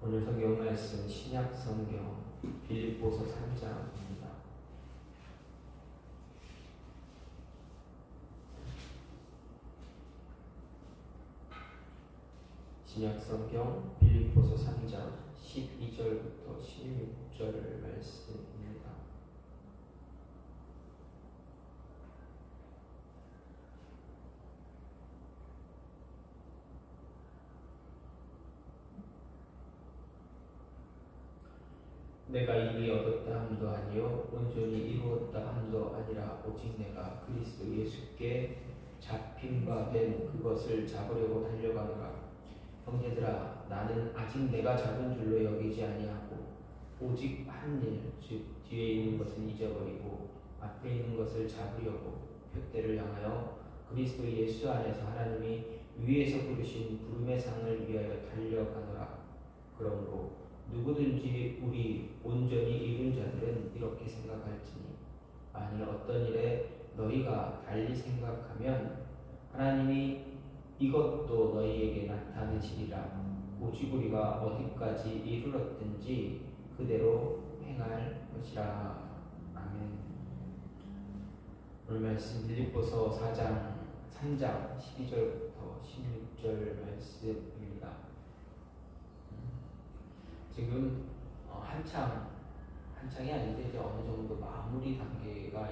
오늘 성경 말씀 신약 성경 빌립보서 3장입니다. 신약 성경 빌립보서 3장 12절부터 16절 말씀입니다. 내가 이미 얻었다 함도 아니요 온전히 이루었다 함도 아니라 오직 내가 그리스도 예수께 잡힌 바 된 그것을 잡으려고 달려가노라. 형제들아, 나는 아직 내가 잡은 줄로 여기지 아니하고 오직 한 일, 즉 뒤에 있는 것은 잊어버리고 앞에 있는 것을 잡으려고 표대를 향하여 그리스도 예수 안에서 하나님이 위에서 부르신 부름의 상을 위하여 달려가노라. 그러므로 누구든지 우리 온전히 이룬 자들은 이렇게 생각할지니, 만일 어떤 일에 너희가 달리 생각하면 하나님이 이것도 너희에게 나타내시리라. 오직 우리가 어디까지 이르렀든지 그대로 행할 것이라. 아멘. 오늘 말씀 빌립보서 3장 12절부터 16절 말씀입니다. 지금 한창이 아닌데 이제 어느 정도 마무리 단계가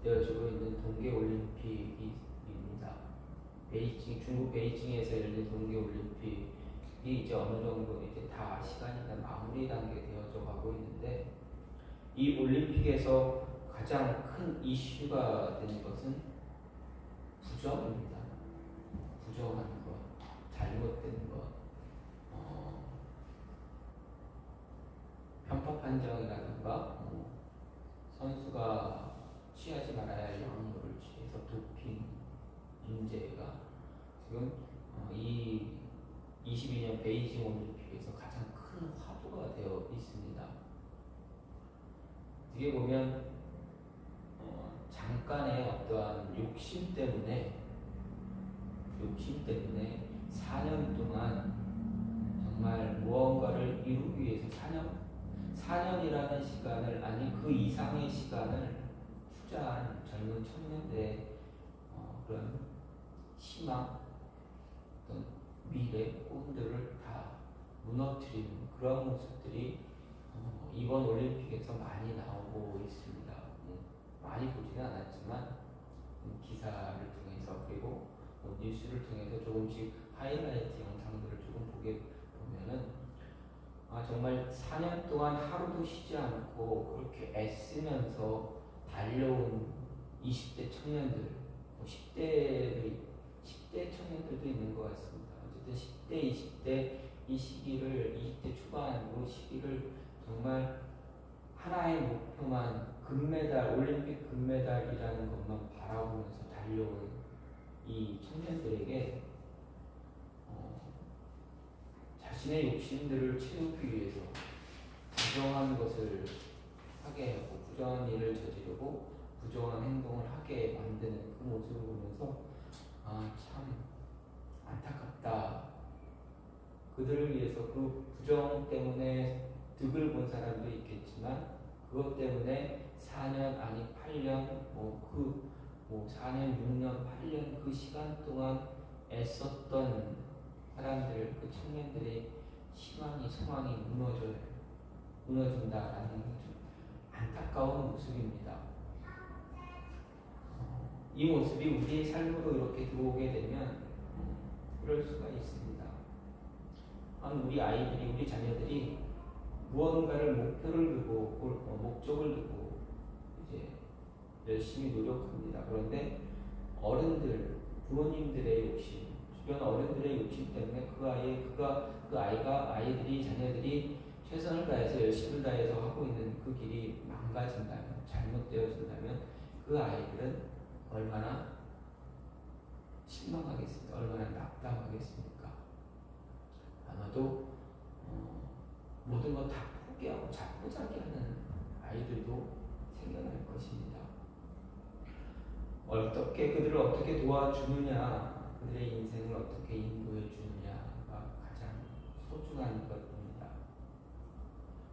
되어지고 있는 동계올림픽입니다. 중국 베이징에서 열린 동계올림픽이 이제 어느 정도 이제 다 시간이 다 마무리 단계에 되어져 가고 있는데, 이 올림픽에서 가장 큰 이슈가 된 것은 부정입니다. 부정한 것, 잘못된 것, 편파 판정이라든가 선수가 취하지 말아야 할 약물을 취해서 도핑 문제가 지금 이 22년 베이징 올림픽에서 가장 큰 화두가 되어 있습니다. 뒤에 보면 잠깐의 어떠한 욕심 때문에 4년 동안 정말 무언가를 이루기 위해서 4년이라는 시간을, 아니 그 이상의 시간을 투자한 젊은 청년들의 그런 희망, 어떤 미래, 꿈들을 다 무너뜨리는 그런 모습들이 이번 올림픽에서 많이 나오고 있습니다. 많이 보지는 않았지만 기사를 통해서, 그리고 뉴스를 통해서 조금씩 하이라이트 영상들을 조금 보게 보면은 정말 4년 동안 하루도 쉬지 않고 그렇게 애쓰면서 달려온 20대 청년들, 10대 청년들도 있는 것 같습니다. 어쨌든 10대, 20대 이 시기를, 20대 초반으로 시기를 정말 하나의 목표만, 금메달, 올림픽 금메달이라는 것만 바라보면서 달려온 이 청년들에게 자신의 욕심들을 채우기 위해서 부정한 것을 하게 하고 부정한 일을 저지르고 부정한 행동을 하게 만드는 그 모습을 보면서 참 안타깝다. 그들을 위해서 그 부정 때문에 득을 본 사람도 있겠지만 그것 때문에 4년 아니 8년 4년 6년 8년 그 시간 동안 애썼던 사람들, 그 청년들의 희망이, 소망이 무너진다라는 좀 안타까운 모습입니다. 이 모습이 우리의 삶으로 이렇게 들어오게 되면 이럴 수가 있습니다. 우리 아이들이, 우리 자녀들이 무언가를 목표를 두고 목적을 두고 이제 열심히 노력합니다. 그런데 어른들, 부모님들의 욕심, 주변 어른들의 욕심 때문에 아이들이, 자녀들이 최선을 다해서 열심을 다해서 하고 있는 그 길이 망가진다면, 잘못되어진다면 그 아이들은 얼마나 실망하겠습니까? 얼마나 낙담하겠습니까? 아마도 모든 것 다 포기하고 자포자기하는 아이들도 생겨날 것입니다. 그들을 어떻게 도와주느냐, 그들의 인생을 어떻게 인도해 주느냐가 가장 소중한 것입니다.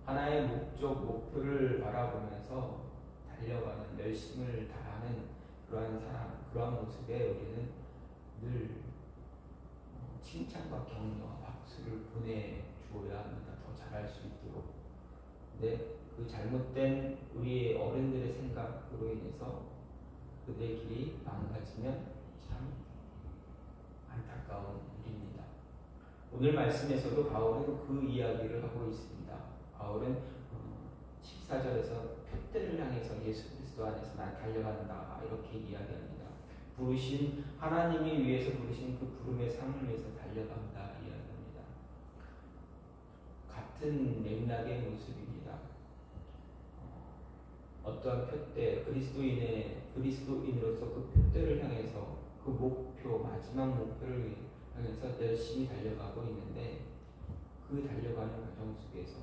하나의 목표를 바라보면서 달려가는, 열심을 다하는 그러한 사람, 그러한 모습에 우리는 늘 칭찬과 격려와 박수를 보내주어야 합니다. 더 잘할 수 있도록. 근데 그 잘못된 우리의 어른들의 생각으로 인해서 그들의 길이 망가지면 참 안타까운 일입니다. 오늘 말씀에서도 바울은 그 이야기를 하고 있습니다. 바울은 14절에서 표대를 향해서 예수 그리스도 안에서 난 달려간다 이렇게 이야기합니다. 부르신 하나님이 위해서 부르신 그 부름의 삶을 위해서 달려간다 이야기합니다. 같은 맥락의 모습입니다. 어떠한 표대, 그리스도인으로서 그 표대를 향해서 그 목표, 마지막 목표를 향해서 열심히 달려가고 있는데 그 달려가는 과정 속에서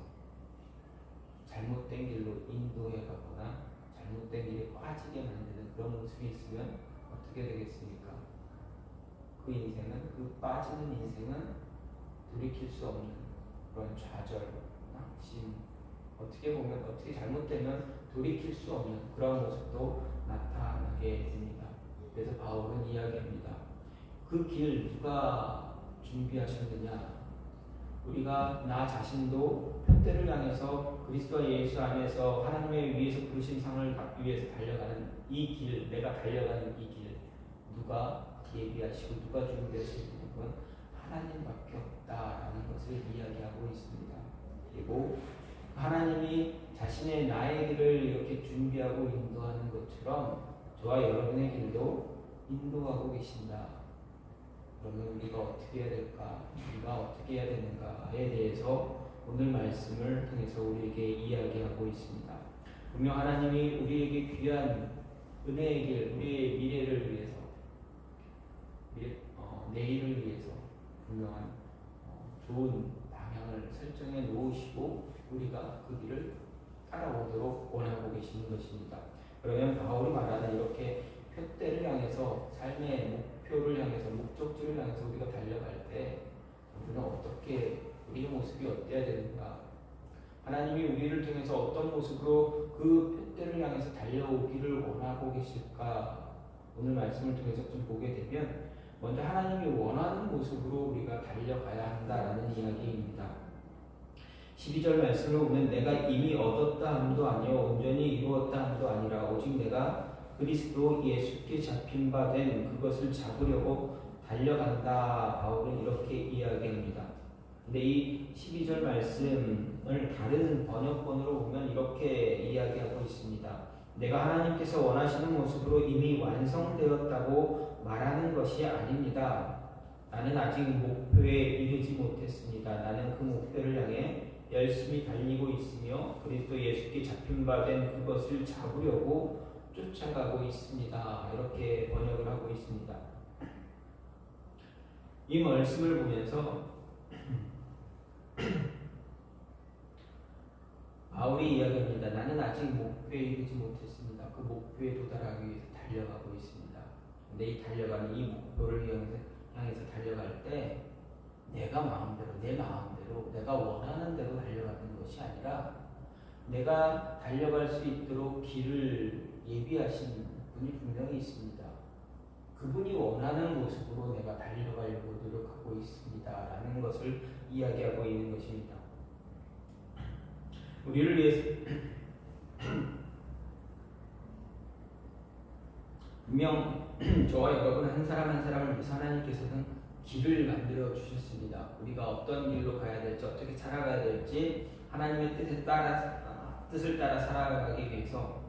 잘못된 길로 인도해 가거나 잘못된 길에 빠지게 만드는 그런 모습이 있으면 어떻게 되겠습니까? 그 인생은, 그 빠지는 인생은 돌이킬 수 없는 그런 좌절, 낙심, 어떻게 보면 어떻게 잘못되면 돌이킬 수 없는 그런 모습도 나타나게 됩니다. 그래서 바울은 이야기합니다. 그 길 누가 준비하셨느냐? 우리가 나 자신도 표대를 향해서 그리스도 예수 안에서 하나님의 위에서 부르신 상을 위해서 달려가는 이 길, 내가 달려가는 이 길 누가 예비하시고 누가 준비하시는 건 하나님밖에 없다라는 것을 이야기하고 있습니다. 그리고 하나님이 자신의 나의 길을 이렇게 준비하고 인도하는 것처럼 저와 여러분의 길도 인도하고 계신다. 그러면 우리가 어떻게 해야 될까? 우리가 어떻게 해야 되는가에 대해서 오늘 말씀을 통해서 우리에게 이야기하고 있습니다. 분명 하나님이 우리에게 귀한 은혜의 길, 우리의 미래를 위해서, 내일을 위해서 분명한 좋은 방향을 설정해 놓으시고 우리가 그 길을 따라오도록 원하고 계시는 것입니다. 그러면 바울이 말하는 이렇게 표대를 향해서 삶의 목표를 향해서 목적지를 향해서 우리가 달려갈 때 우리는 어떻게 우리의 모습이 어때야 되는가? 하나님이 우리를 통해서 어떤 모습으로 그 표대를 향해서 달려오기를 원하고 계실까? 오늘 말씀을 통해서 좀 보게 되면 먼저 하나님이 원하는 모습으로 우리가 달려가야 한다라는 이야기입니다. 12절 말씀을 보면 내가 이미 얻었다 함도 아니요 온전히 이루었다 함도 아니라 오직 내가 그리스도 예수께 잡힌 바 된 그것을 잡으려고 달려간다. 바울은 이렇게 이야기합니다. 근데 이 12절 말씀을 다른 번역본으로 보면 이렇게 이야기하고 있습니다. 내가 하나님께서 원하시는 모습으로 이미 완성되었다고 말하는 것이 아닙니다. 나는 아직 목표에 이르지 못했습니다. 나는 그 목표를 향해 열심히 달리고 있으며 그리스도 예수께 잡힌 바 된 그것을 잡으려고 쫓아가고 있습니다. 이렇게 번역을 하고 있습니다. 이 말씀을 보면서 바울이 이야기합니다. 나는 아직 목표에 이르지 못했습니다. 그 목표에 도달하기 위해서 달려가고 있습니다. 근데 이 달려가는 이 목표를 향해서 달려갈 때 내가 마음대로, 내 마음대로, 내가 원하는 대로 달려가는 것이 아니라 내가 달려갈 수 있도록 길을 예비하신 분이 분명히 있습니다. 그분이 원하는 모습으로 내가 달려가려고 노력하고 있습니다. 라는 것을 이야기하고 있는 것입니다. 우리를 위해서 분명 저와 여러분 한 사람 한 사람을 위해서 하나님께서는 길을 만들어 주셨습니다. 우리가 어떤 길로 가야 될지, 어떻게 살아가야 될지 하나님의 뜻을 따라 살아가기 위해서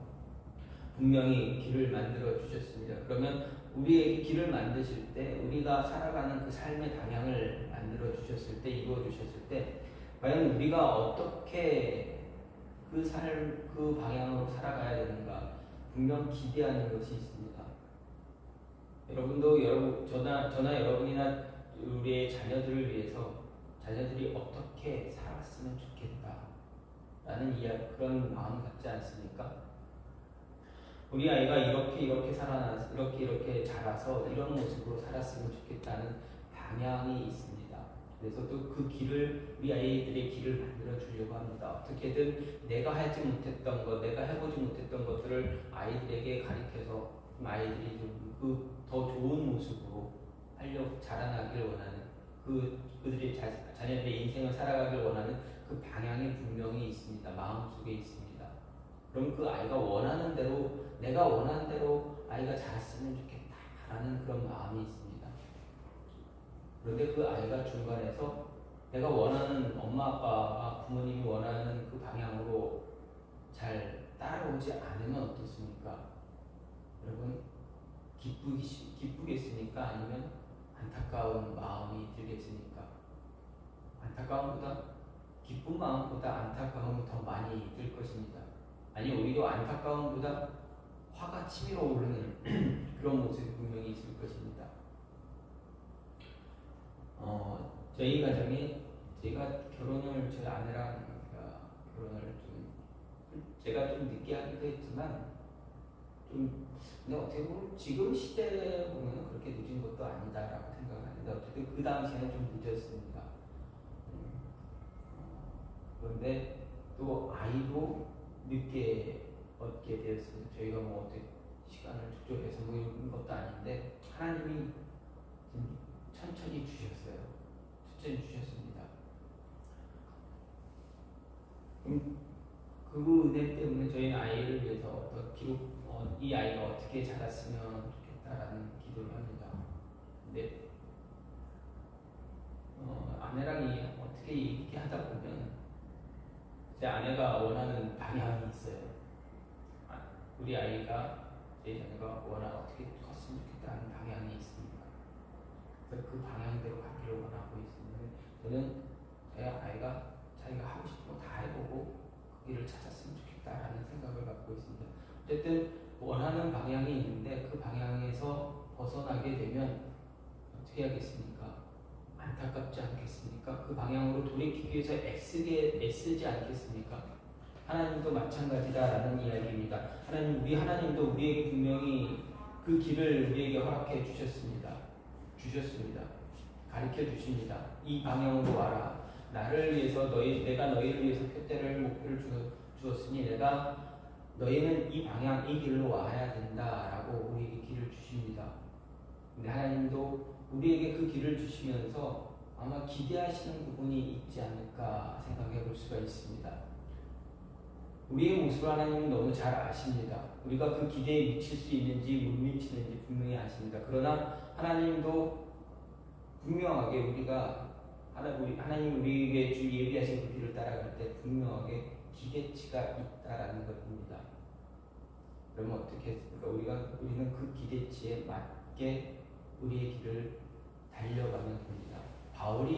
분명히 길을 만들어 주셨습니다. 그러면 우리에게 길을 만드실 때, 우리가 살아가는 그 삶의 방향을 만들어 주셨을 때, 이루어 주셨을 때, 과연 우리가 어떻게 그 방향으로 살아가야 되는가 분명 기대하는 것이 있습니다. 여러분도 저나 여러분이나 우리의 자녀들을 위해서 자녀들이 어떻게 살았으면 좋겠다라는 그런 마음 갖지 않습니까? 우리 아이가 이렇게 살아나서 이렇게 자라서 이런 모습으로 살았으면 좋겠다는 방향이 있습니다. 그래서 또 그 길을 우리 아이들의 길을 만들어 주려고 합니다. 어떻게든 내가 하지 못했던 것, 내가 해보지 못했던 것들을 아이들에게 가르쳐서 아이들이 좀 더 좋은 모습으로 하려고 자라나길 원하는 그들의 자녀들의 인생을 살아가길 원하는 그 방향이 분명히 있습니다. 마음속에 있습니다. 그럼 그 아이가 원하는 대로 내가 원하는 대로 아이가 자랐으면 좋겠다라는 그런 마음이 있습니다. 그런데 그 아이가 중간에서 내가 원하는 엄마 아빠가 부모님이 원하는 그 방향으로 잘 따라오지 않으면 어떻습니까? 여러분 기쁘겠습니까? 아니면 안타까운 마음이 들겠습니까? 안타까움보다 기쁜 마음보다 안타까움이 더 많이 들 것입니다. 아니 오히려 안타까움보다 화가 치밀어 오르는 그런 모습이 분명히 있을 것입니다. 저희 가정이 제가 결혼을 저희 아내랑 결혼을 제가 좀 늦게 하기도 했지만 근데 어떻게 보면 지금 시대에 보면 그렇게 늦은 것도 아니다라고 생각하는데 어쨌든 그 당시에는 좀 늦었습니다. 그런데 또 아이도 늦게 얻게 되었습니다. 저희가 뭐 어떻게 시간을 족족해서 뭐 이런 것도 아닌데 하나님이 좀 천천히 주셨어요. 천천히 주셨습니다. 그 은혜 때문에 저희는 아이를 위해서 이 아이가 어떻게 자랐으면 좋겠다라는 기도를 합니다. 근데 아내랑 어떻게 얘기하게 하다 보면 제 아내가 원하는 방향이 있어요. 우리 아이가 제 자녀가 어떻게 컸으면 좋겠다는 방향이 있습니다. 그래서 그 방향대로 가기를 원하고 있습니다. 저는 제 아이가 자기가 하고 싶은 거 다 해보고 그 길을 찾았으면 좋겠다라는 생각을 갖고 있습니다. 어쨌든 원하는 방향이 있는데 그 방향에서 벗어나게 되면 어떻게 하겠습니까? 안타깝지 않겠습니까? 그 방향으로 돌이키기 위해서 애쓰지 않겠습니까? 하나님도 마찬가지다라는 이야기입니다. 하나님도 우리에게 분명히 그 길을 우리에게 허락해 주셨습니다. 가르쳐 주십니다. 이 방향으로 와라. 나를 위해서 내가 너희를 위해서 목표를 주었으니 너희는 이 길로 와야 된다라고 우리에게 길을 주십니다. 근데 하나님도 우리에게 그 길을 주시면서 아마 기대하시는 부분이 있지 않을까 생각해 볼 수가 있습니다. 우리의 모습을 하나님은 너무 잘 아십니다. 우리가 그 기대에 미칠 수 있는지 못 미치는지 분명히 아십니다. 그러나 하나님도 분명하게 하나님 우리에게 예비하신 그 길을 따라갈 때 분명하게 기대치가 있다라는 것입니다. 그러면 어떻게 했습니까? 우리는 그 기대치에 맞게 우리의 길을 달려가면 됩니다. 바울이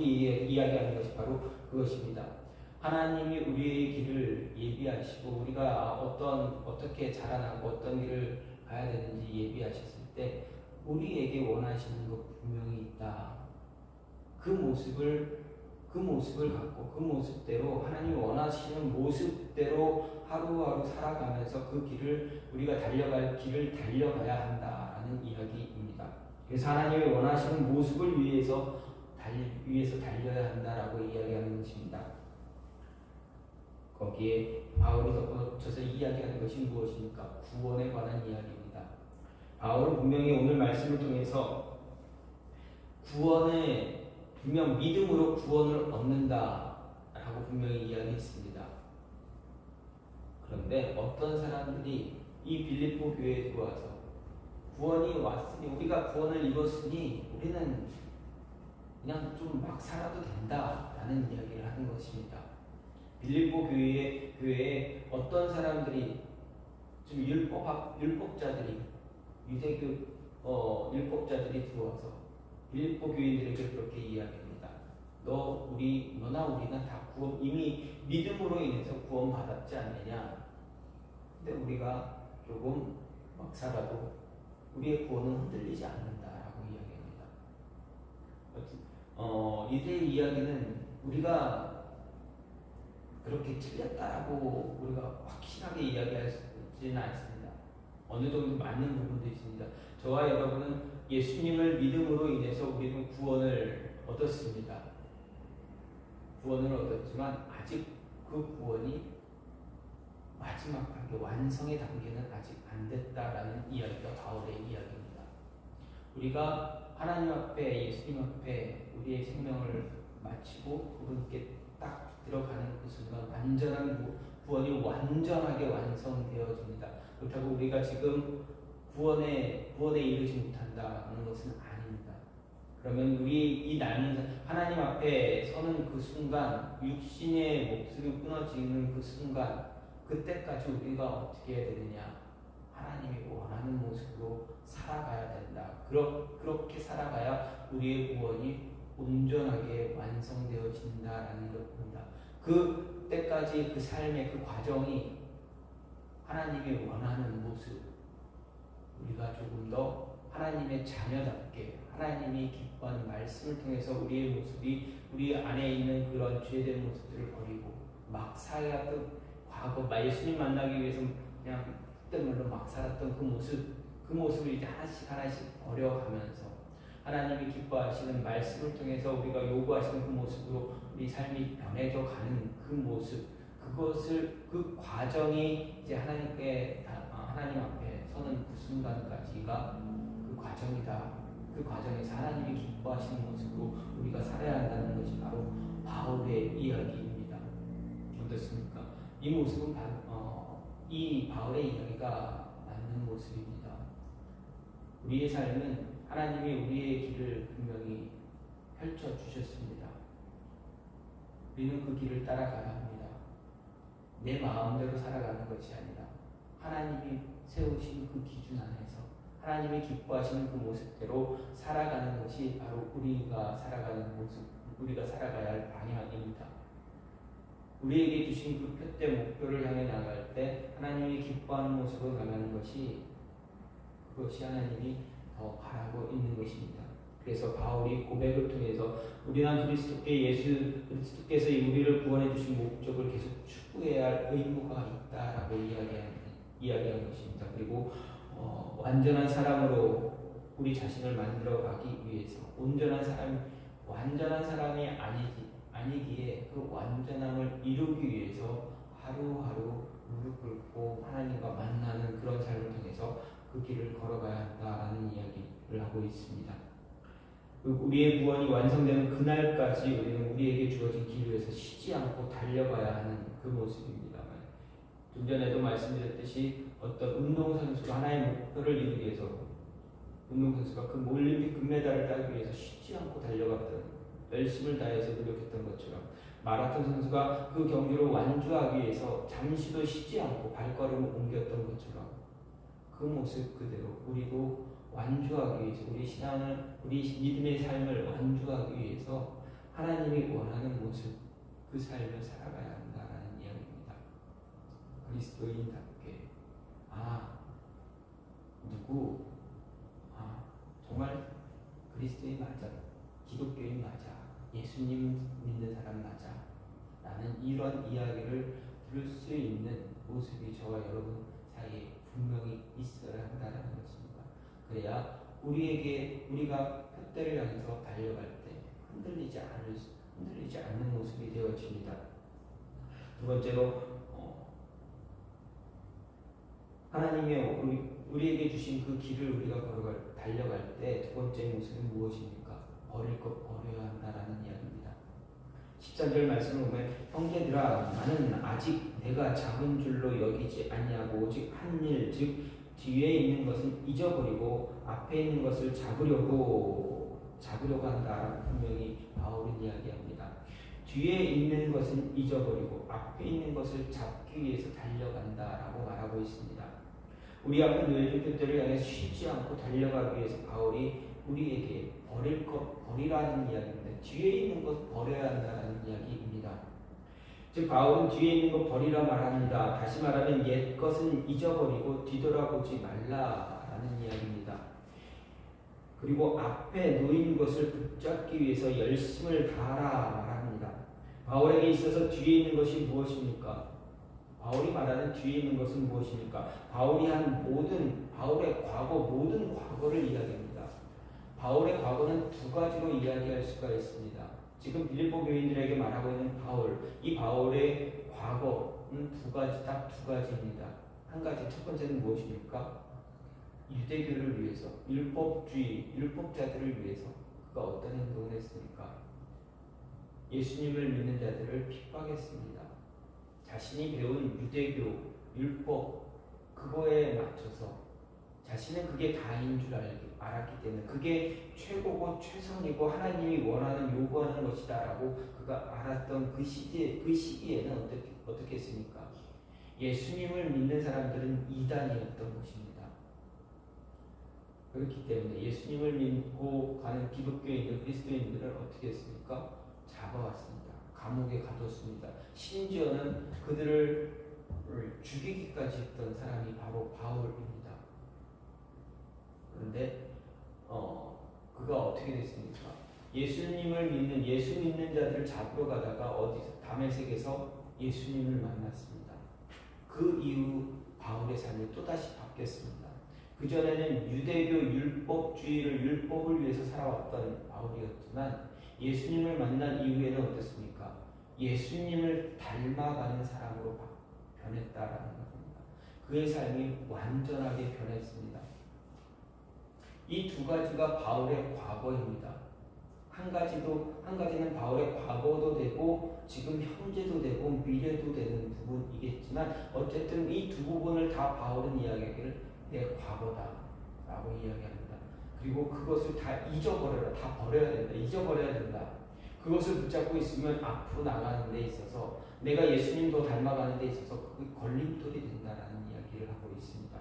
이야기하는 것이 바로 그것입니다. 하나님이 우리의 길을 예비하시고 우리가 어떻게 자라나고 어떤 길을 가야 되는지 예비하셨을 때 우리에게 원하시는 것 분명히 있다. 그 모습을 갖고 그 모습대로 하나님이 원하시는 모습대로 하루하루 살아가면서 그 길을 우리가 달려갈 길을 달려가야 한다라는 이야기입니다. 그래서 하나님이 원하시는 모습을 위해서 달려야 한다라고 이야기하는 것입니다. 거기에 바울이 덧붙여서 이야기하는 것이 무엇입니까? 구원에 관한 이야기입니다. 바울은 분명히 오늘 말씀을 통해서 분명 믿음으로 구원을 얻는다라고 분명히 이야기했습니다. 그런데 어떤 사람들이 이 빌립보 교회에 들어와서 구원이 왔으니 우리가 구원을 이뤘으니 우리는 그냥 좀 막 살아도 된다라는 이야기를 하는 것입니다. 빌립보 교회에 어떤 사람들이 좀 율법자들이 유대교 율법자들이 들어와서 빌립보 교인들에게 그렇게 이야기합니다. 너나 우리는 다 이미 믿음으로 인해서 구원 받았지 않느냐? 근데 우리가 조금 막 살아도 우리의 구원은 흔들리지 않는다라고 이야기합니다. 이들의 이야기는 우리가 그렇게 틀렸다라고 우리가 확실하게 이야기할 수 있지는 않습니다. 어느 정도 맞는 부분도 있습니다. 저와 여러분은 예수님을 믿음으로 인해서 우리는 구원을 얻었습니다. 구원을 얻었지만 아직 그 구원이 마지막 단계, 완성의 단계는 아직 안 됐다라는 이야기가 바울의 이야기입니다. 우리가 하나님 앞에, 예수님 앞에 우리의 생명을 마치고 그분께 딱 들어가는 그 순간 완전한 구원이 완전하게 완성되어집니다. 그렇다고 우리가 지금 구원에 이르지 못한다는 것은 아닙니다. 그러면 우리 이 나는 하나님 앞에 서는 그 순간, 육신의 목숨이 끊어지는 그 순간, 그때까지 우리가 어떻게 해야 되느냐? 하나님이 원하는 모습으로 살아가야 된다. 그렇게 살아가야 우리의 구원이 온전하게 완성되어진다라는 것입니다. 그때까지 그 삶의 그 과정이 하나님이 원하는 모습, 우리가 조금 더 하나님의 자녀답게 하나님이 기뻐하는 말씀을 통해서 우리의 모습이 우리 안에 있는 그런 죄된 모습들을 버리고 막 살았던 과거 예수님 만나기 위해서 그냥 때문에 막 살았던 그 모습을 이제 하나씩 버려가면서 하나님이 기뻐하시는 말씀을 통해서 우리가 요구하시는 그 모습으로 우리 삶이 변해져 가는 그 모습, 그 과정이 이제 하나님 앞에 서는 그 순간까지가 그 과정이다. 그 과정에서 하나님이 기뻐하시는 모습으로 우리가 살아야 한다는 것이 바로 바울의 이야기입니다. 어떻습니까? 이 모습은 이 바울의 이야기가 맞는 모습입니다. 우리의 삶은 하나님이 우리의 길을 분명히 펼쳐 주셨습니다. 우리는 그 길을 따라가야 합니다. 내 마음대로 살아가는 것이 아니라 하나님이 세우신 그 기준 안에서 하나님이 기뻐하시는 그 모습대로 살아가는 것이 바로 우리가 살아가는 모습, 우리가 살아가야 할 방향입니다. 우리에게 주신 그 표대 목표를 향해 나갈 때 하나님이 기뻐하는 모습으로 나가는 그것이 하나님이 더 바라고 있는 것입니다. 그래서 바울이 고백을 통해서 우리는 그리스도께서 우리를 구원해 주신 목적을 계속 추구해야 할 의무가 있다라고 이야기한 것입니다. 그리고 완전한 사람으로 우리 자신을 만들어가기 위해서 완전한 사람이 아니기에 그 완전함을 이루기 위해서 하루하루 무릎 꿇고 하나님과 만나는 그런 삶을 통해서 그 길을 걸어가야 한다라는 이야기를 하고 있습니다. 우리의 구원이 완성되는 그날까지 우리는 우리에게 주어진 길 위에서 쉬지 않고 달려가야 하는 그 모습입니다만, 좀 전에도 말씀드렸듯이 어떤 운동선수가 하나의 목표를 이루기 위해서 운동선수가 그 올림픽 금메달을 따기 위해서 쉬지 않고 달려갔던, 열심을 다해서 노력했던 것처럼 마라톤 선수가 그 경기를 완주하기 위해서 잠시도 쉬지 않고 발걸음을 옮겼던 것처럼 그 모습 그대로 우리도 완주하기 위해서 우리 믿음의 삶을 완주하기 위해서 하나님이 원하는 모습, 그 삶을 살아가야 한다는 이야기입니다. 그리스도인답게 정말 그리스도인 맞아, 기독교인 맞아, 예수님 믿는 사람 맞아 라는 이런 이야기를 들을 수 있는 모습이 저와 여러분 사이에 분명히 있어야 한다는 것입니다. 그래야 우리가 표대를 향해서 달려갈 때 흔들리지 않는 모습이 되어집니다. 두 번째로 하나님의 우리에게 주신 그 길을 우리가 달려갈 때 두 번째 모습은 무엇입니까? 버릴 것 버려야 한다라는 이야기입니다. 13절 말씀을 보면 형제들아 나는 아직 내가 잡은 줄로 여기지 아니하고 오직 한 일 즉 뒤에 있는 것은 잊어버리고 앞에 있는 것을 잡으려고 한다라고 분명히 바울은 이야기합니다. 뒤에 있는 것은 잊어버리고 앞에 있는 것을 잡기 위해서 달려간다라고 말하고 있습니다. 우리 앞에 놓여진 표대를 향해 쉬지 않고 달려가기 위해서 바울이 우리에게 버릴 것 버리라는 이야기입니다. 뒤에 있는 것 버려야 한다는 이야기입니다. 즉 바울은 뒤에 있는 것 버리라 말합니다. 다시 말하면 옛 것은 잊어버리고 뒤돌아보지 말라라는 이야기입니다. 그리고 앞에 놓인 것을 붙잡기 위해서 열심을 다하라 말합니다. 바울에게 있어서 뒤에 있는 것이 무엇입니까? 바울이 말하는 뒤에 있는 것은 무엇입니까? 바울의 모든 과거를 이야기합니다. 바울의 과거는 두 가지로 이야기할 수가 있습니다. 지금 빌립보 교인들에게 말하고 있는 바울, 이 바울의 과거는 딱 두 가지입니다. 한 가지, 첫 번째는 무엇입니까? 유대교를 위해서, 율법자들을 위해서 그가 어떤 행동을 했습니까? 예수님을 믿는 자들을 핍박했습니다. 자신이 배운 유대교, 율법, 그거에 맞춰서 자신은 그게 다인 줄 알았기 때문에 그게 최고고 최선이고 하나님이 원하는 요구하는 것이다라고 그가 알았던 그 시기에는 어떻게 했습니까? 예수님을 믿는 사람들은 이단이었던 것입니다. 그렇기 때문에 예수님을 믿고 가는 기독교인들, 그리스도인들을 어떻게 했습니까? 잡아왔습니다. 감옥에 가뒀습니다. 심지어는 그들을 죽이기까지 했던 사람이 바로 바울입니다. 그런데 그가 어떻게 됐습니까? 예수님을 믿는 예수 믿는 자들을 잡으러 가다가 어디서 다메섹에서 예수님을 만났습니다. 그 이후 바울의 삶이 또다시 바뀌었습니다. 그전에는 유대교 율법을 위해서 살아왔던 바울이었지만 예수님을 만난 이후에는 어떻습니까? 예수님을 닮아가는 사람으로 변했다라는 겁니다. 그의 삶이 완전하게 변했습니다. 이 두 가지가 바울의 과거입니다. 한 가지는 바울의 과거도 되고 지금 현재도 되고 미래도 되는 부분이겠지만 어쨌든 이 두 부분을 다 바울은 이야기하기를 내 과거다라고 이야기합니다. 그리고 그것을 다 잊어버려라, 다 버려야 된다, 잊어버려야 된다. 그것을 붙잡고 있으면 앞으로 나가는 데 있어서 내가 예수님 더 닮아가는 데 있어서 그게 걸림돌이 된다라는 이야기를 하고 있습니다.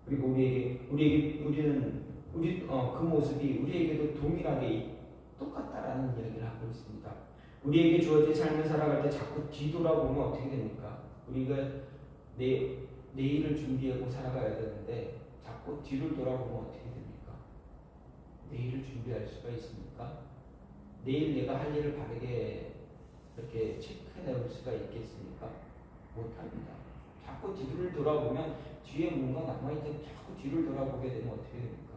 그리고 우리는 그 모습이 우리에게도 동일하게 똑같다라는 이야기를 하고 있습니다. 우리에게 주어진 삶을 살아갈 때 자꾸 뒤돌아보면 어떻게 됩니까? 우리가 내일을 준비하고 살아가야 되는데 자꾸 뒤를 돌아보면 어떻게 됩니까? 내일을 준비할 수가 있습니까? 내일 내가 할 일을 바르게 이렇게 체크해낼 수가 있겠습니까? 못합니다. 자꾸 뒤를 돌아보면 뒤에 뭔가 남아있던 자꾸 뒤를 돌아보게 되면 어떻게 됩니까?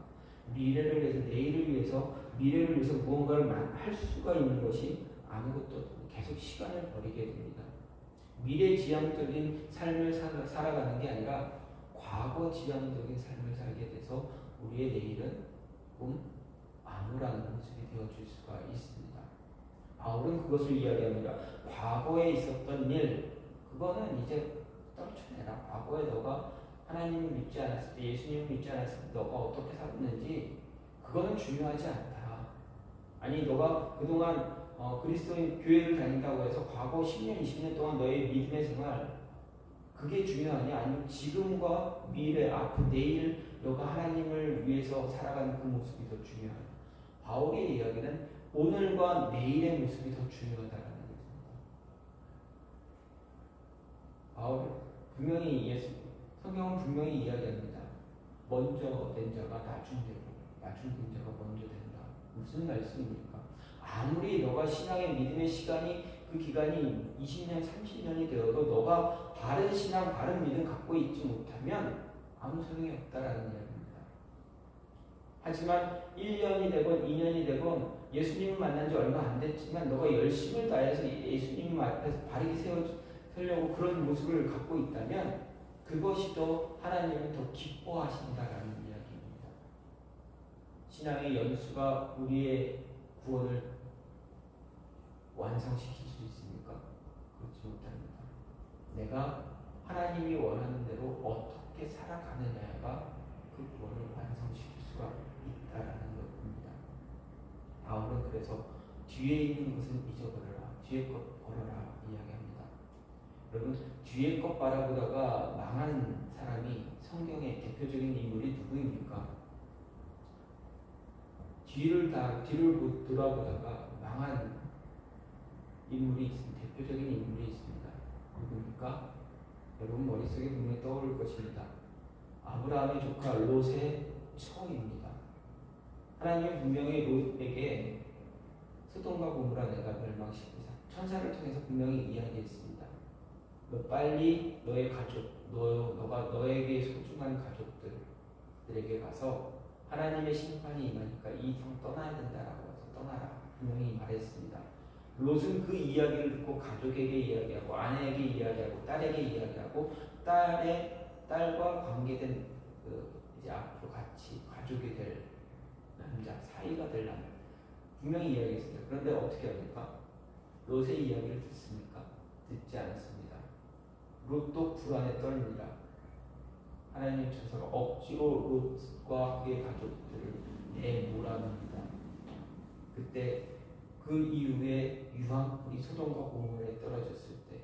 미래를 위해서, 내일을 위해서, 미래를 위해서 무언가를 할 수가 있는 것이 아무것도 계속 시간을 버리게 됩니다. 미래지향적인 삶을 살아가는 게 아니라 과거지향적인 삶을 살게 돼서 우리의 내일은 암울한 모습이 되어줄 수가 있습니다. 바울은 그것을 이야기합니다. 과거에 있었던 일, 그거는 이제 떨쳐내라. 과거에 너가 하나님을 믿지 않았을 때, 예수님을 믿지 않았을 때 너가 어떻게 살았는지 그거는 중요하지 않다. 아니 너가 그동안 그리스도인 교회를 다닌다고 해서 과거 10년, 20년 동안 너의 믿음의 생활 그게 중요하냐? 아니면 지금과 미래, 앞으로 내일 너가 하나님을 위해서 살아가는 그 모습이 더 중요하냐? 바울의 이야기는 오늘과 내일의 모습이 더 중요하다라는 것입니다. 바울 분명히 성경은 분명히 이야기합니다. 먼저 된 자가 나중 되고 나중 된 자가 먼저 된다. 무슨 말씀입니까? 아무리 너가 신앙의 믿음의 시간이 그 기간이 20년, 30년이 되어도 너가 바른 신앙, 바른 믿음 갖고 있지 못하면 아무 소용이 없다라는 이야기입니다. 하지만 1년이 되건 2년이 되건 예수님을 만난 지 얼마 안 됐지만 너가 열심을 다해서 예수님 앞에서 바르게 세우려고 그런 모습을 갖고 있다면 그것이 더 하나님은 더 기뻐하신다라는 이야기입니다. 신앙의 연수가 우리의 구원을 완성시킬 수 있습니까? 그렇지 못합니다. 내가 하나님이 원하는 대로 어떻게 살아가느냐가 그 구원을 완성시킬 수가 있다라는 것입니다. 바울은 그래서 뒤에 있는 것은 잊어버려라, 뒤에 것 버려라 이야기합니다. 여러분 뒤에 것 바라보다가 망한 사람이 성경의 대표적인 인물이 누구입니까? 뒤를 돌아보다가 망한 인물이 있습니다. 대표적인 인물이 있습니다. 누굽니까? 여러분 머릿속에 분명히 떠오를 것입니다. 아브라함의 조카 롯의 처입니다. 하나님은 분명히 롯에게 소돔과 고모라 내가 멸망시키자 천사를 통해서 분명히 이야기했습니다. 너 빨리 너의 가족, 너가 너에게 소중한 가족들에게 가서 하나님의 심판이 임하니까 이 성 떠나야 된다라고 해서 떠나라. 분명히 말했습니다. 롯은 그 이야기를 듣고 가족에게 이야기하고 아내에게 이야기하고 딸에게 이야기하고 딸과 관계된 이제 앞으로 같이 가족이 될 남자, 사이가 될 남자 분명히 이야기했습니다. 그런데 어떻게 합니까? 롯의 이야기를 듣습니까? 듣지 않습니다. 롯도 불안에 떨립니다. 하나님의 천사가 억지로 롯과 그의 가족들을 내몰아냅니다. 그때 그 이후에 유황불이 소돔과 고모라에 떨어졌을 때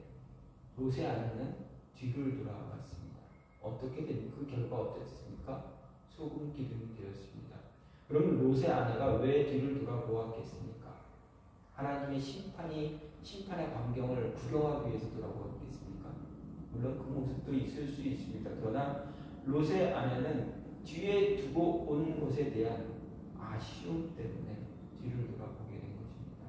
롯의 아내는 뒤를 돌아갔습니다. 어떻게 된 그 결과 어땠습니까? 소금 기둥이 되었습니다. 그럼 롯의 아내가 왜 뒤를 돌아보았겠습니까? 하나님의 심판의 광경을 구경하기 위해서 돌아보았겠습니까? 물론 그 모습도 있을 수 있습니다. 그러나 롯의 아내는 뒤에 두고 온 것에 대한 아쉬움 때문에 뒤를 돌아보게 된 것입니다.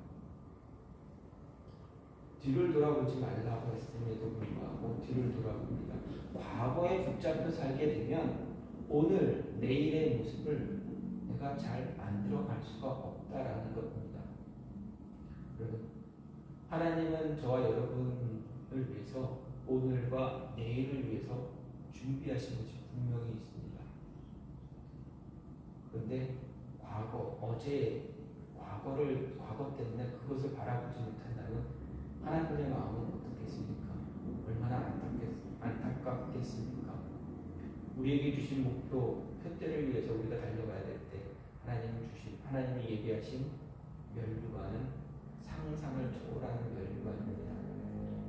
뒤를 돌아보지 말라고 했음에도 불구하고 뒤를 돌아봅니다. 과거에 붙잡혀 살게 되면 오늘, 내일의 모습을 내가 잘 만들어갈 수가 없다라는 것입니다. 여러분, 하나님은 저와 여러분을 위해서 오늘과 내일을 위해서 준비하신 것이 분명히 있습니다. 그런데 과거 때문에 그것을 바라보지 못한다면 하나님의 마음은 어떻겠습니까? 얼마나 안타깝겠습니까? 우리에게 주신 목표, 표대를 위해서 우리가 달려가야 될 때 하나님이 예비하신 면류관은 상상을 초월하는 면류관입니다.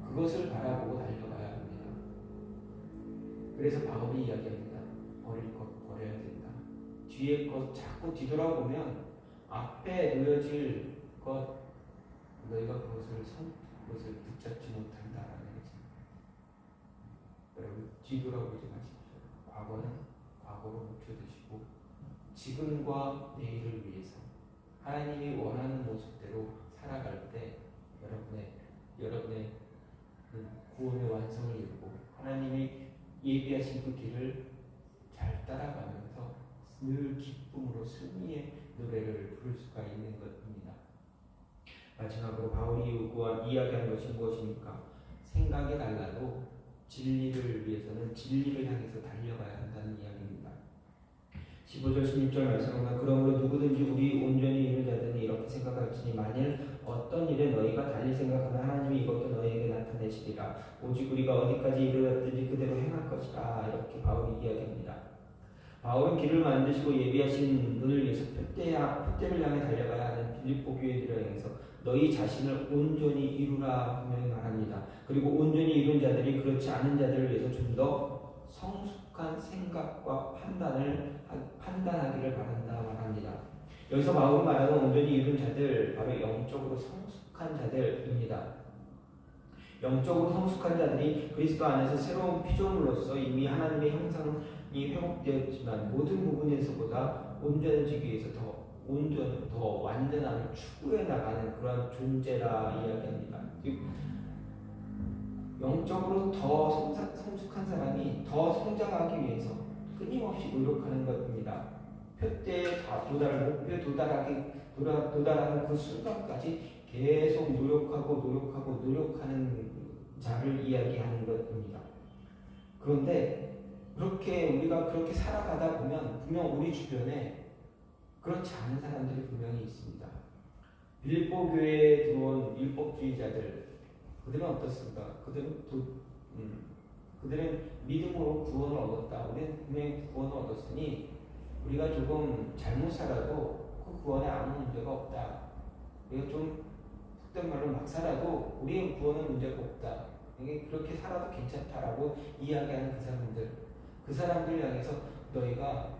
그것을 바라보고 달려가야 합니다. 그래서 바울이 이야기합니다. 버릴 것 버려야 된다. 뒤에 것 자꾸 뒤돌아보면 앞에 놓여질 것 너희가 그것을 붙잡지 못한다라는 거죠. 여러분 뒤돌아보지 마십시오. 과거는 과거로 묵혀두시고 지금과 내일을 위해서 하나님이 원하는 모습대로 살아갈 때 여러분의 그 구원의 완성을 이루고 하나님이 예비하신 그 길을 잘 따라가면서 늘 기쁨으로 승리의 노래를 부를 수가 있는 것입니다. 마지막으로 바울이 이야기하는 것이 무엇입니까? 생각이 달라도 진리를 위해서는 진리를 향해서 달려가야 한다는 이야기입니다. 15절 16절 말씀은 그러므로 누구든지 우리 온전히 이룬 자들은 이렇게 생각할지니 만일 어떤 일에 너희가 달리 생각하면 하나님이 이것도 너희에게 나타내시리라. 오직 우리가 어디까지 이르렀든지 그대로 행할 것이다. 이렇게 바울이 이야기합니다. 바울은 길을 만드시고 예비하신 분을 위해서 표대를 향해 달려가야 하는 빌립보 교회들을 향해서 너희 자신을 온전히 이루라 분명히 말합니다. 그리고 온전히 이룬 자들이 그렇지 않은 자들을 위해서 좀 더 성숙한 생각과 판단하기를 바란다 말합니다. 여기서 바울이 말하는 온전히 이룬 자들, 바로 영적으로 성숙한 자들입니다. 영적으로 성숙한 자들이 그리스도 안에서 새로운 피조물로서 이미 하나님의 형상이 회복되었지만 모든 부분에서보다 온전해지기 위해서 더 완전함을 추구해 나가는 그러한 존재라 이야기합니다. 영적으로 더 성숙한 사람이 더 성장하기 위해서 끊임없이 노력하는 것입니다. 표대에 목표에 도달하는 그 순간까지 계속 노력하는 자를 이야기하는 것입니다. 그런데 우리가 그렇게 살아가다 보면 분명 우리 주변에 그렇지 않은 사람들이 분명히 있습니다. 빌립보 교회에 들어온 율법주의자들, 그들은 어떻습니까? 그들은 믿음으로 구원을 얻었다. 우리는 분명히 구원을 얻었으니 우리가 조금 잘못 살아도 그 구원에 아무 문제가 없다. 우리가 좀 속된 말로 막 살아도 우리의 구원은 문제가 없다. 이게 그렇게 살아도 괜찮다라고 이야기하는 그 사람들 향해서 너희가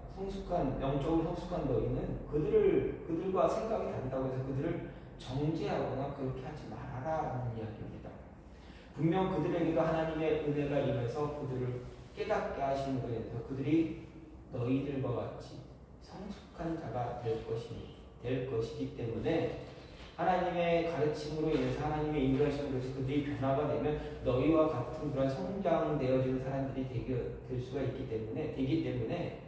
영적으로 성숙한 너희는 그들과 생각이 다르다고 해서 그들을 정죄하거나 그렇게 하지 말아라라는 이야기입니다. 분명 그들에게도 하나님의 은혜가 임해서 그들을 깨닫게 하시는 거에서 그들이 너희들과 같이 성숙한 자가 될 것이기 때문에 하나님의 가르침으로 인해서 하나님의 인도하심으로 해서 그들이 변화가 되면 너희와 같은 그런 성장되어지는 사람들이 될 수가 되기 때문에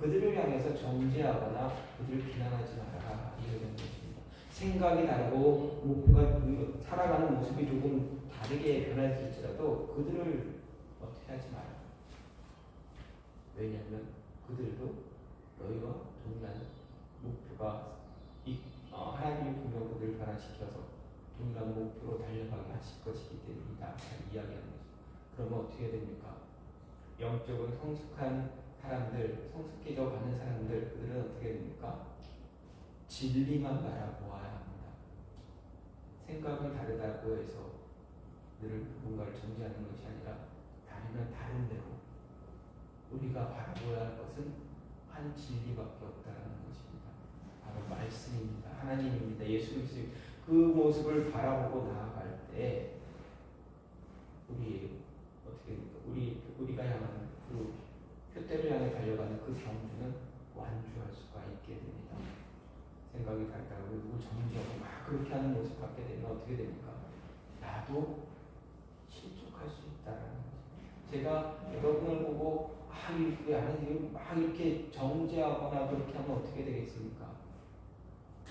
그들을 향해서 정죄하거나 그들을 비난하지 말아라 이런 것입니다. 생각이 다르고 목표가 살아가는 모습이 조금 다르게 변할지라도 그들을 어떻게 하지 마라. 왜냐하면 그들도 너희와 동일한 목표가 하나님의 분명 그들을 변화시켜서 동일한 목표로 달려가게 하실 것이기 때문이다. 이야기하는 거죠. 그러면 어떻게 됩니까? 영적으로 성숙한 사람들, 성숙해져 가는 사람들, 그들은 어떻게 됩니까? 진리만 바라보아야 합니다. 생각이 다르다고 해서 늘 누군가를 정죄하는 것이 아니라 다르면 다른 대로 우리가 바라보아야 할 것은 한 진리밖에 없다는 것입니다. 바로 말씀입니다. 하나님입니다. 예수 그리스도. 그 모습을 바라보고 나아갈 때 우리 어떻게 됩니까? 우리가 향하는 그 표대를 향해 달려가는 그 경주는 완주할 수가 있게 됩니다. 생각이 다르다고 누구 정죄하고 막 그렇게 하는 모습 갖게 되면 어떻게 됩니까? 나도 실족할 수 있다라는 거죠. 제가 여러분을 보고 이렇게 하는 막 이렇게 정죄하거나 그렇게 하면 어떻게 되겠습니까?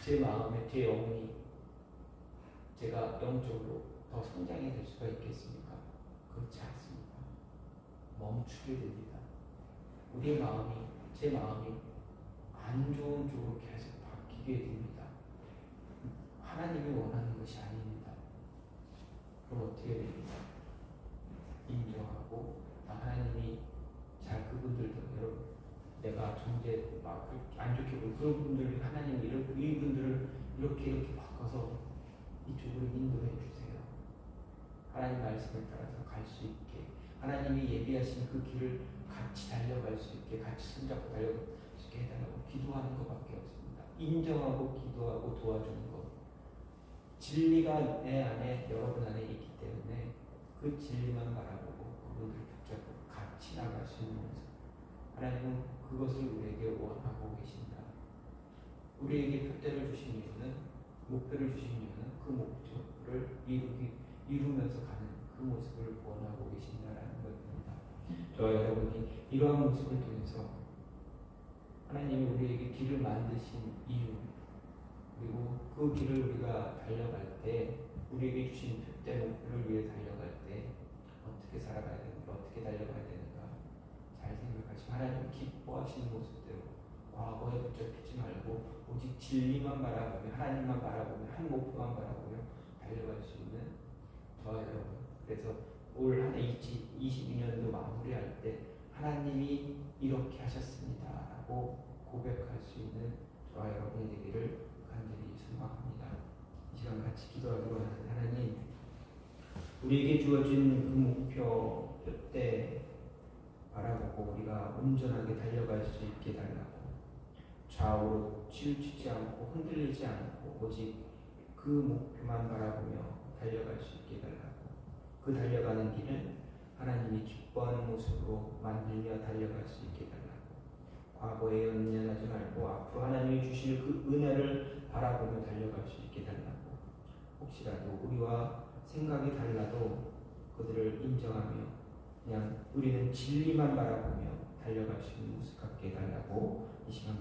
제 마음에 제 영혼이 제가 영적으로 더 성장이 될 수가 있겠습니까? 그렇지 않습니다. 멈추게 됩니다. 우리의 마음이, 제 마음이 안 좋은 쪽으로 계속 바뀌게 됩니다. 하나님이 원하는 것이 아닙니다. 그럼 어떻게 됩니까? 인정하고 하나님이 잘 그분들도 여러분 내가 정죄 막 안 좋게 보고 그런 분들 하나님이 이분들을 이렇게 바꿔서 이쪽으로 인도해 주세요. 하나님 말씀을 따라서 갈 수 있게 하나님이 예비하신 그 길을 같이 달려갈 수 있게 같이 손잡고 달려갈 수 있게 해달라고 기도하는 것밖에 없습니다. 인정하고 기도하고 도와주는 것. 진리가 내 안에 여러분 안에 있기 때문에 그 진리만 바라보고 그분들을 붙잡고 같이 나갈 수 있는 모습. 하나님은 그것을 우리에게 원하고 계신다. 우리에게 표대를 주신 이유는 목표를 주신 이유는 그 목표를 이루면서 가는 그 모습을 원하고 계신다라는 것입니다. 저와 여러분이 이러한 모습을 통해서 하나님이 우리에게 길을 만드신 이유 그리고 그 길을 우리가 달려갈 때 우리에게 주신 표대 목표를 위해 달려갈 때 어떻게 살아가야 되는가 어떻게 달려가야 되는가 잘 생각하시고 하나님 기뻐하시는 모습대로 과거에 붙잡히지 말고 오직 진리만 바라보며 하나님만 바라보며 한 목표만 바라보며 달려갈 수 있는 저와 여러분. 그래서 올 한 해 22년도 마무리할 때 하나님이 이렇게 하셨습니다 라고 고백할 수 있는 저와 여러분이 되기를 간절히 소망합니다. 이 시간 같이 기도하기로 하는 하나님, 우리에게 주어진 그 목표 때 바라보고 우리가 온전하게 달려갈 수 있게 달라고 좌우로 치우치지 않고 흔들리지 않고 오직 그 목표만 바라보며 달려갈 수 있게 달라고 그 달려가는 길은 하나님이 기뻐하는 모습으로 만들며 달려갈 수 있게 달라고 과거에 연연하지 말고 앞으로 하나님이 주실 그 은혜를 바라보며 달려갈 수 있게 달라고 혹시라도 우리와 생각이 달라도 그들을 인정하며 그냥 우리는 진리만 바라보며 달려갈 수 있는 모습 갖게 해달라고 이 시간